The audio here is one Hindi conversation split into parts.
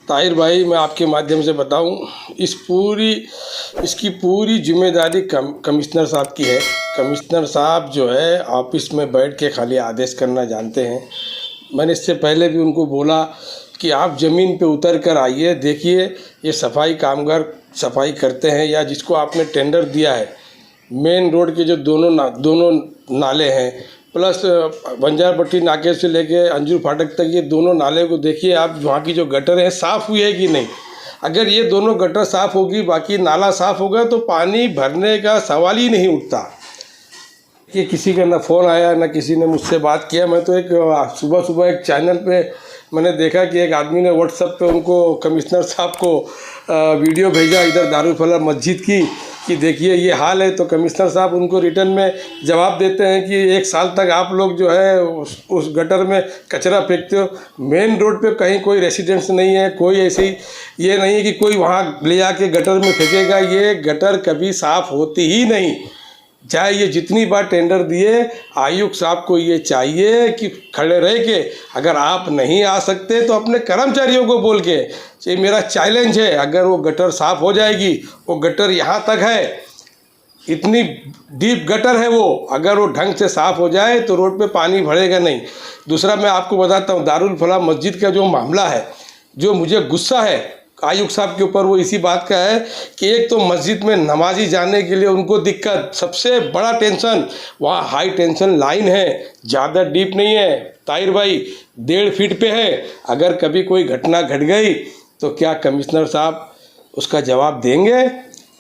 ताहिर भाई, मैं आपके माध्यम से बताऊं, इसकी पूरी जिम्मेदारी कमिश्नर साहब की है। कमिश्नर साहब जो है ऑफिस में बैठ के खाली आदेश करना जानते हैं। मैंने इससे पहले भी उनको बोला कि आप ज़मीन पे उतर कर आइए, देखिए ये सफाई कामगार सफाई करते हैं या जिसको आपने टेंडर दिया है। मेन रोड के जो दोनों नाले हैं, प्लस बंजारपट्टी नाके से लेके अंजूर फाटक तक, ये दोनों नाले को देखिए आप, वहाँ की जो गटर है साफ़ हुई है कि नहीं। अगर ये दोनों गटर साफ़ होगी, बाकी नाला साफ़ होगा, तो पानी भरने का सवाल ही नहीं उठता। ये किसी का ना फ़ोन आया ना किसी ने मुझसे बात किया। मैं तो एक सुबह एक चैनल पे मैंने देखा कि एक आदमी ने व्हाट्सएप पे उनको कमिश्नर साहब को वीडियो भेजा इधर दारुल मस्जिद की कि देखिए ये हाल है। तो कमिश्नर साहब उनको रिटर्न में जवाब देते हैं कि 1 साल तक आप लोग जो है उस गटर में कचरा फेंकते हो। मेन रोड पे कहीं कोई रेसिडेंस नहीं है, कोई ऐसी ये नहीं है कि कोई वहाँ ले जाके गटर में फेंकेगा। ये गटर कभी साफ़ होती ही नहीं, चाहे ये जितनी बार टेंडर दिए। आयुक्त साहब को ये चाहिए कि खड़े रह के, अगर आप नहीं आ सकते तो अपने कर्मचारियों को बोल के, ये मेरा चैलेंज है, अगर वो गटर साफ़ हो जाएगी, वो गटर यहाँ तक है, इतनी डीप गटर है वो, अगर वो ढंग से साफ़ हो जाए तो रोड पे पानी भरेगा नहीं। दूसरा मैं आपको बताता हूँ, दारुल फलाह मस्जिद का जो मामला है, जो मुझे गुस्सा है आयुक्त साहब के ऊपर, वो इसी बात का है कि एक तो मस्जिद में नमाजी जाने के लिए उनको दिक्कत, सबसे बड़ा टेंशन वहाँ हाई टेंशन लाइन है, ज़्यादा डीप नहीं है ताहिर भाई, 1.5 फीट पे है। अगर कभी कोई घटना घट गई तो क्या कमिश्नर साहब उसका जवाब देंगे?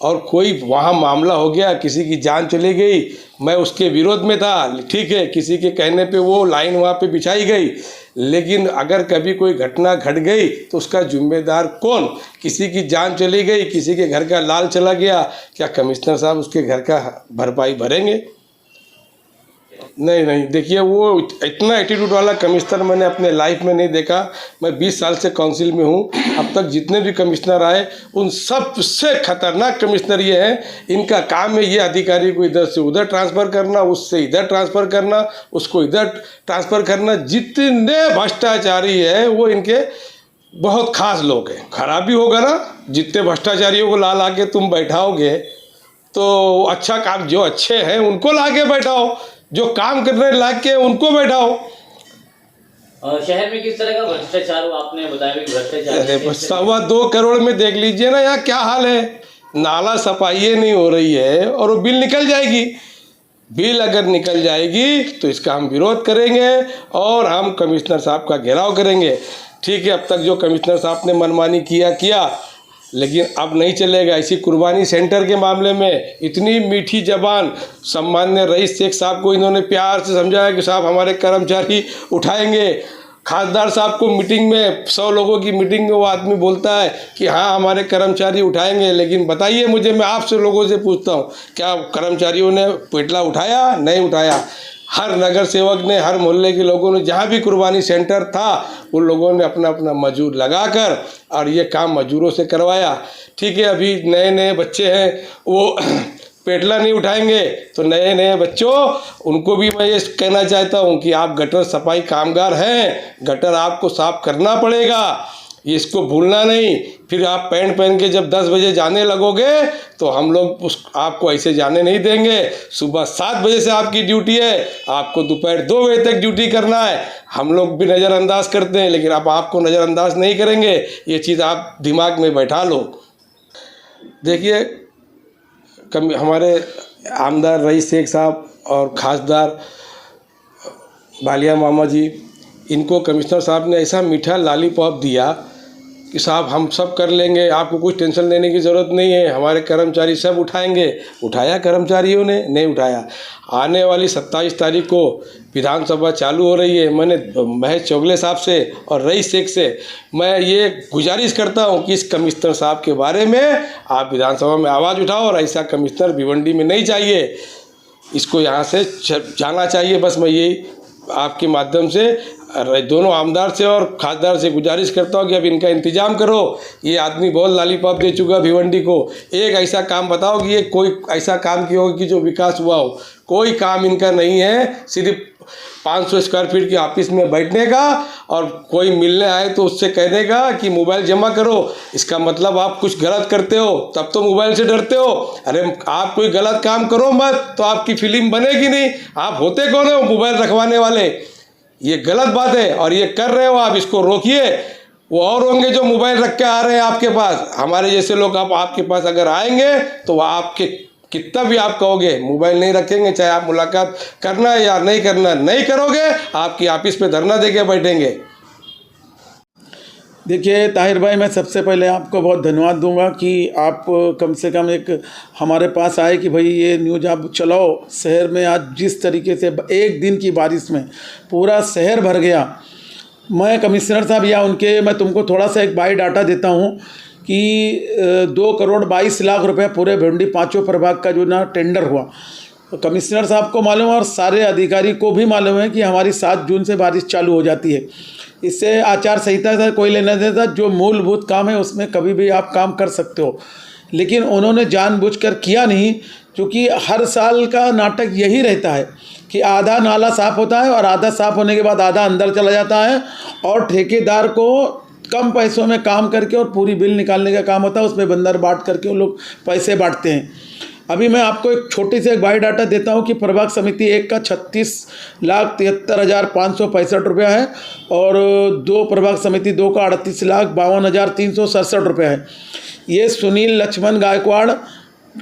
और कोई वहाँ मामला हो गया, किसी की जान चली गई, मैं उसके विरोध में था, ठीक है, किसी के कहने पे वो लाइन वहाँ पे बिछाई गई, लेकिन अगर कभी कोई घटना घट गई तो उसका जिम्मेदार कौन? किसी की जान चली गई, किसी के घर का लाल चला गया, क्या कमिश्नर साहब उसके घर का भरपाई भरेंगे? नहीं, देखिए वो इतना एटीट्यूड वाला कमिश्नर मैंने अपने लाइफ में नहीं देखा। मैं 20 साल से काउंसिल में हूँ, अब तक जितने भी कमिश्नर आए उन सबसे खतरनाक कमिश्नर ये हैं। इनका काम है ये अधिकारी को इधर से उधर ट्रांसफ़र करना, उससे इधर ट्रांसफ़र करना, उसको इधर ट्रांसफ़र करना। जितने भ्रष्टाचारी है वो इनके बहुत खास लोग हैं। खराबी होगा ना, जितने भ्रष्टाचारियों को ला के तुम बैठाओगे तो अच्छा काम, जो अच्छे हैं उनको ला के बैठाओ, जो काम करने लायक के उनको बैठाओ। शहर में किस तरह का भ्रष्टाचार आपने बताया कि भ्रष्टाचार? अरे 2.25 करोड़ में देख लीजिए ना यहाँ क्या हाल है। नाला सफाई नहीं हो रही है और वो बिल निकल जाएगी। बिल अगर निकल जाएगी तो इसका हम विरोध करेंगे और हम कमिश्नर साहब का घेराव करेंगे। ठीक है, अब तक जो कमिश्नर साहब ने मनमानी किया, लेकिन अब नहीं चलेगा। इसी कुर्बानी सेंटर के मामले में इतनी मीठी जबान सम्मान्य रईस शेख साहब को इन्होंने प्यार से समझाया कि साहब हमारे कर्मचारी उठाएंगे। खासदार साहब को मीटिंग में, 100 लोगों की मीटिंग में वो आदमी बोलता है कि हाँ हमारे कर्मचारी उठाएंगे। लेकिन बताइए मुझे, मैं आपसे लोगों से पूछता हूँ, क्या कर्मचारियों ने पेटला उठाया? नहीं उठाया। हर नगर सेवक ने, हर मोहल्ले के लोगों ने, जहाँ भी कुर्बानी सेंटर था उन लोगों ने अपना अपना मजूर लगाकर और ये काम मजूरों से करवाया। ठीक है, अभी नए बच्चे हैं वो पेटला नहीं उठाएंगे, तो नए बच्चों उनको भी मैं ये कहना चाहता हूँ कि आप गटर सफाई कामगार हैं, गटर आपको साफ करना पड़ेगा, इसको भूलना नहीं। फिर आप पैंट पहन के जब 10 बजे जाने लगोगे तो हम लोग आपको ऐसे जाने नहीं देंगे। सुबह 7 बजे से आपकी ड्यूटी है, आपको दोपहर 2 बजे तक ड्यूटी करना है। हम लोग भी नज़रअंदाज करते हैं, लेकिन अब आपको नज़रअंदाज नहीं करेंगे। ये चीज़ आप दिमाग में बैठा लो। देखिए, हमारे आमदार रईस शेख साहब और खासदार बालिया मामा जी, इनको कमिश्नर साहब ने ऐसा मीठा लॉलीपॉप दिया कि साहब हम सब कर लेंगे, आपको कुछ टेंशन लेने की ज़रूरत नहीं है, हमारे कर्मचारी सब उठाएंगे। उठाया कर्मचारियों ने? नहीं उठाया। आने वाली 27 तारीख को विधानसभा चालू हो रही है। मैंने महेश चौगले साहब से और रईस शेख से मैं ये गुजारिश करता हूँ कि इस कमिश्नर साहब के बारे में आप विधानसभा में आवाज़ उठाओ और ऐसा कमिश्नर भिवंडी में नहीं चाहिए, इसको यहाँ से जाना चाहिए। बस मैं यही आपके माध्यम से दोनों आमदार से और खासदार से गुजारिश करता हूँ कि अब इनका इंतजाम करो। ये आदमी बहुत लॉलीपॉप दे चुका भिवंडी को। एक ऐसा काम बताओ कि ये कोई ऐसा काम किया हो कि जो विकास हुआ हो। कोई काम इनका नहीं है, सिर्फ 500 स्क्वायर फीट की ऑफिस में बैठने का और कोई मिलने आए तो उससे कहने का कि मोबाइल जमा करो। इसका मतलब आप कुछ गलत करते हो, तब तो मोबाइल से डरते हो। अरे आप कोई गलत काम करो मत, तो आपकी फिल्म बनेगी नहीं। आप होते कौन हो मोबाइल रखवाने वाले? ये गलत बात है और ये कर रहे हो आप, इसको रोकिए। वो और होंगे जो मोबाइल रख के आ रहे हैं आपके पास, हमारे जैसे लोग आपके पास अगर आएंगे तो वह आपके कितना भी आप कहोगे मोबाइल नहीं रखेंगे, चाहे आप मुलाकात करना या नहीं करना, नहीं करोगे, आपकी ऑफिस पे धरना देके बैठेंगे। देखिए ताहिर भाई, मैं सबसे पहले आपको बहुत धन्यवाद दूंगा कि आप कम से कम एक हमारे पास आए कि भाई ये न्यूज़ आप चलाओ। शहर में आज जिस तरीके से एक दिन की बारिश में पूरा शहर भर गया, मैं कमिश्नर साहब या उनके मैं तुमको थोड़ा सा एक बाई डाटा देता हूँ कि 2,22,00,000 रुपये पूरे भिंडी पाँचों प्रभाग का जो ना टेंडर हुआ, कमिश्नर साहब को मालूम है और सारे अधिकारी को भी मालूम है कि हमारी 7 जून से बारिश चालू हो जाती है। इससे आचार संहिता से कोई लेना देता, जो मूलभूत काम है उसमें कभी भी आप काम कर सकते हो। लेकिन उन्होंने जानबूझकर किया नहीं, क्योंकि हर साल का नाटक यही रहता है कि आधा नाला साफ़ होता है और आधा साफ़ होने के बाद आधा अंदर चला जाता है और ठेकेदार को कम पैसों में काम करके और पूरी बिल निकालने का काम होता है, उसमें बंदर बांट करके वो लोग पैसे बांटते हैं। अभी मैं आपको एक छोटी सी एक बायोडाटा देता हूं कि प्रभाग समिति 1 का 36,73,565 रुपया है और 2 प्रभाग समिति 2 का 38,52,367 रुपया है। ये सुनील लक्ष्मण गायकवाड़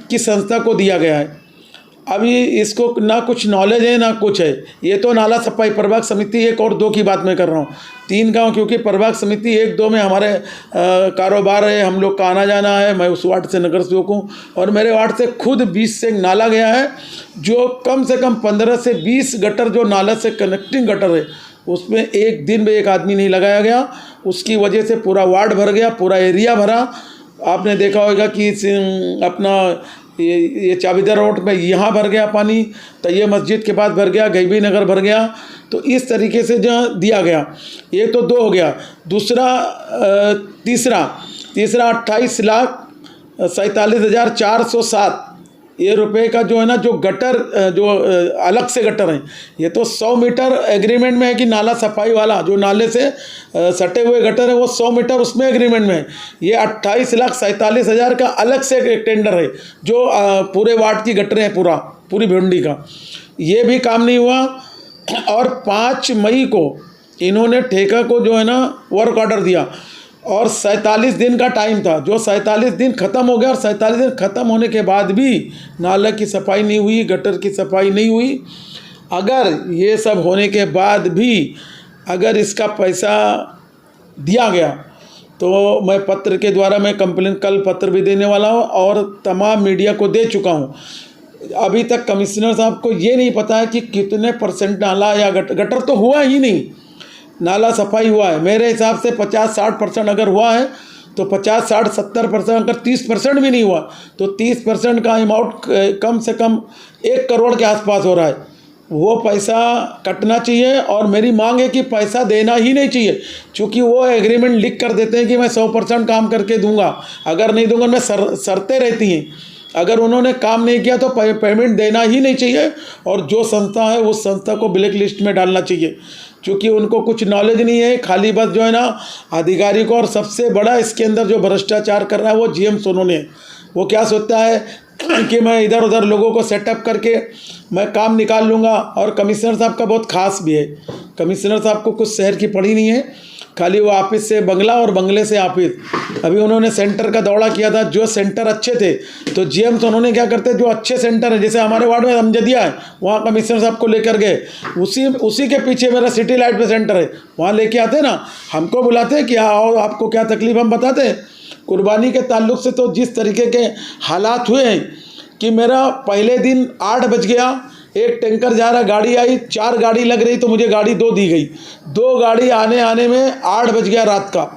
की संस्था को दिया गया है। अभी इसको ना कुछ नॉलेज है ना कुछ है। ये तो नाला सफाई प्रभाग समिति 1 और 2 की बात मैं कर रहा हूँ। 3 गांव, क्योंकि प्रभाग समिति 1, 2 में हमारे कारोबार है, हम लोग का आना जाना है। मैं उस वार्ड से नगर सेवक हूँ और मेरे वार्ड से खुद 20 से नाला गया है, जो कम से कम 15 से 20 गटर जो नाला से कनेक्टिंग गटर है, उसमें एक दिन में एक आदमी नहीं लगाया गया। उसकी वजह से पूरा वार्ड भर गया, पूरा एरिया भरा। आपने देखा होगा कि अपना ये चाबीदर रोड में यहाँ भर गया पानी, तैयब मस्जिद के पास भर गया, गैबी नगर भर गया। तो इस तरीके से जो दिया गया, ये तो 2 हो गया। तीसरा 28,47,407 ये रुपए का जो है ना, जो गटर जो अलग से गटर हैं, ये तो 100 मीटर एग्रीमेंट में है कि नाला सफाई वाला जो नाले से सटे हुए गटर है वो 100 मीटर उसमें एग्रीमेंट में है। ये 28,47,000 का अलग से एक टेंडर है जो पूरे वार्ड की गटरें हैं, पूरी भिंडी का। ये भी काम नहीं हुआ और 5 मई को इन्होंने ठेका को जो है ना वर्क ऑर्डर दिया और 47 दिन का टाइम था, जो 47 दिन ख़त्म हो गया और 47 दिन ख़त्म होने के बाद भी नाला की सफाई नहीं हुई, गटर की सफाई नहीं हुई। अगर ये सब होने के बाद भी अगर इसका पैसा दिया गया तो मैं पत्र के द्वारा मैं कंप्लेन कल पत्र भी देने वाला हूँ और तमाम मीडिया को दे चुका हूँ। अभी तक कमिश्नर साहब को ये नहीं पता है कि कितने % नाला या गटर तो हुआ ही नहीं, नाला सफाई हुआ है। मेरे हिसाब से 50-60% अगर हुआ है तो 50-60-70%, अगर 30% भी नहीं हुआ तो 30% का अमाउंट कम से कम 1 करोड़ के आसपास हो रहा है। वो पैसा कटना चाहिए और मेरी मांग है कि पैसा देना ही नहीं चाहिए, क्योंकि वो एग्रीमेंट लिख कर देते हैं कि मैं 100% काम करके दूंगा, अगर नहीं दूंगा मैं शर्तें रहती हैं। अगर उन्होंने काम नहीं किया तो पेमेंट देना ही नहीं चाहिए और जो संस्था है उस संस्था को ब्लैक लिस्ट में डालना चाहिए, क्योंकि उनको कुछ नॉलेज नहीं है। खाली बस जो है ना अधिकारी को, और सबसे बड़ा इसके अंदर जो भ्रष्टाचार कर रहा है वो GM सोनोने है। वो क्या सोचता है कि मैं इधर उधर लोगों को सेटअप करके मैं काम निकाल लूँगा। और कमिश्नर साहब का बहुत खास भी है, कमिश्नर साहब को कुछ शहर की पड़ी नहीं है, खाली वो ऑफिस से बंगला और बंगले से ऑफिस। अभी उन्होंने सेंटर का दौरा किया था, जो सेंटर अच्छे थे तो GM तो उन्होंने क्या करते, जो अच्छे सेंटर है, जैसे हमारे वार्ड में अमजदिया है, वहाँ कमिश्नर साहब को लेकर गए। उसी के पीछे मेरा सिटी लाइट पे सेंटर है, वहाँ लेके आते ना, हमको बुलाते कि आओ आपको क्या तकलीफ हम बताते हैं। कुर्बानी के ताल्लुक से तो जिस तरीके के हालात हुए हैं कि मेरा पहले दिन 8 बज गया, एक टैंकर जा रहा, गाड़ी आई, 4 गाड़ी लग रही तो मुझे गाड़ी 2 दी गई। 2 गाड़ी आने में 8 बज गया रात का।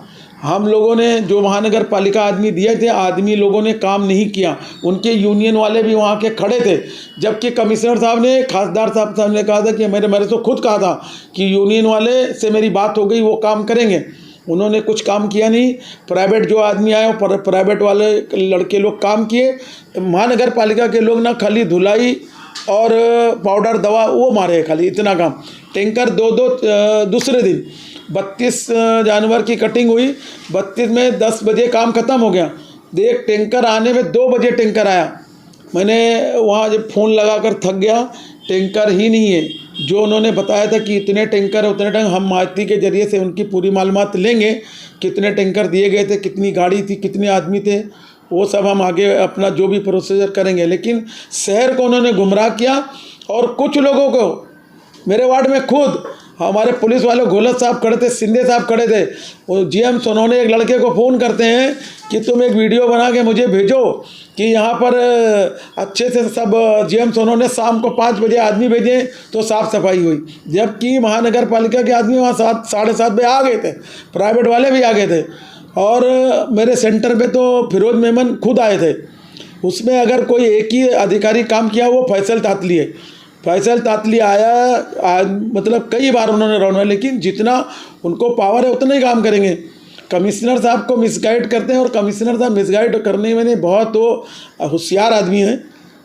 हम लोगों ने जो महानगर पालिका आदमी दिए थे, आदमी लोगों ने काम नहीं किया, उनके यूनियन वाले भी वहाँ के खड़े थे, जबकि कमिश्नर साहब ने, खासदार साहब ने कहा था कि मेरे से खुद कहा था कि यूनियन वाले से मेरी बात हो गई, वो काम करेंगे। उन्होंने कुछ काम किया नहीं। प्राइवेट जो आदमी आए प्राइवेट वाले लड़के लोग काम किए। महानगर पालिका के लोग ना खाली धुलाई और पाउडर दवा वो मारे खाली, इतना काम। टैंकर दूसरे दिन 32 जानवर की कटिंग हुई, 32 में 10 बजे काम ख़त्म हो गया। देख टैंकर आने में 2 बजे टैंकर आया। मैंने वहाँ जब फ़ोन लगा कर थक गया, टैंकर ही नहीं है। जो उन्होंने बताया था कि इतने टैंकर उतने टैंकर, हम माहिती के ज़रिए से उनकी पूरी मालूमात लेंगे, कितने टैंकर दिए गए थे, कितनी गाड़ी थी, कितने आदमी थे, वो सब हम आगे अपना जो भी प्रोसीजर करेंगे। लेकिन शहर को उन्होंने गुमराह किया। और कुछ लोगों को मेरे वार्ड में खुद हमारे पुलिस वाले घोलत साहब खड़े थे, सिंधे साहब खड़े थे, वो जीएम सोनोने एक लड़के को फ़ोन करते हैं कि तुम एक वीडियो बना के मुझे भेजो कि यहाँ पर अच्छे से सब। जीएम सोनोने शाम को 5 बजे आदमी भेजे तो साफ़ सफाई हुई, जबकि महानगर पालिका के आदमी वहाँ 7 साढ़े 7 बजे आ गए थे, प्राइवेट वाले भी आ गए थे। और मेरे सेंटर पे तो फिरोज मेमन खुद आए थे। उसमें अगर कोई एक ही अधिकारी काम किया वो फैसल तातली है। फैसल तातली आया मतलब कई बार उन्होंने राउंड में, लेकिन जितना उनको पावर है उतना ही काम करेंगे। कमिश्नर साहब को मिसगाइड करते हैं, और कमिश्नर साहब मिसगाइड करने में बहुत तो होशियार आदमी हैं।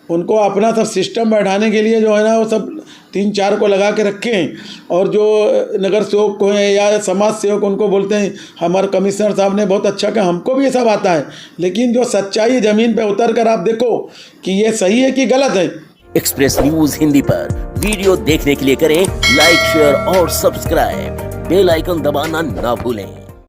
उनको अपना सब सिस्टम बैठाने के लिए जो है ना वो सब 3-4 को लगा के रखे हैं। और जो नगर सेवक को हैं या समाज सेवक उनको बोलते हैं हमारे कमिश्नर साहब ने बहुत अच्छा कहा, हमको भी ये सब आता है। लेकिन जो सच्चाई ज़मीन पे उतर कर आप देखो कि ये सही है कि गलत है। एक्सप्रेस न्यूज हिंदी पर वीडियो देखने के लिए करें लाइक, शेयर और सब्सक्राइब। बेल आइकन दबाना ना भूलें।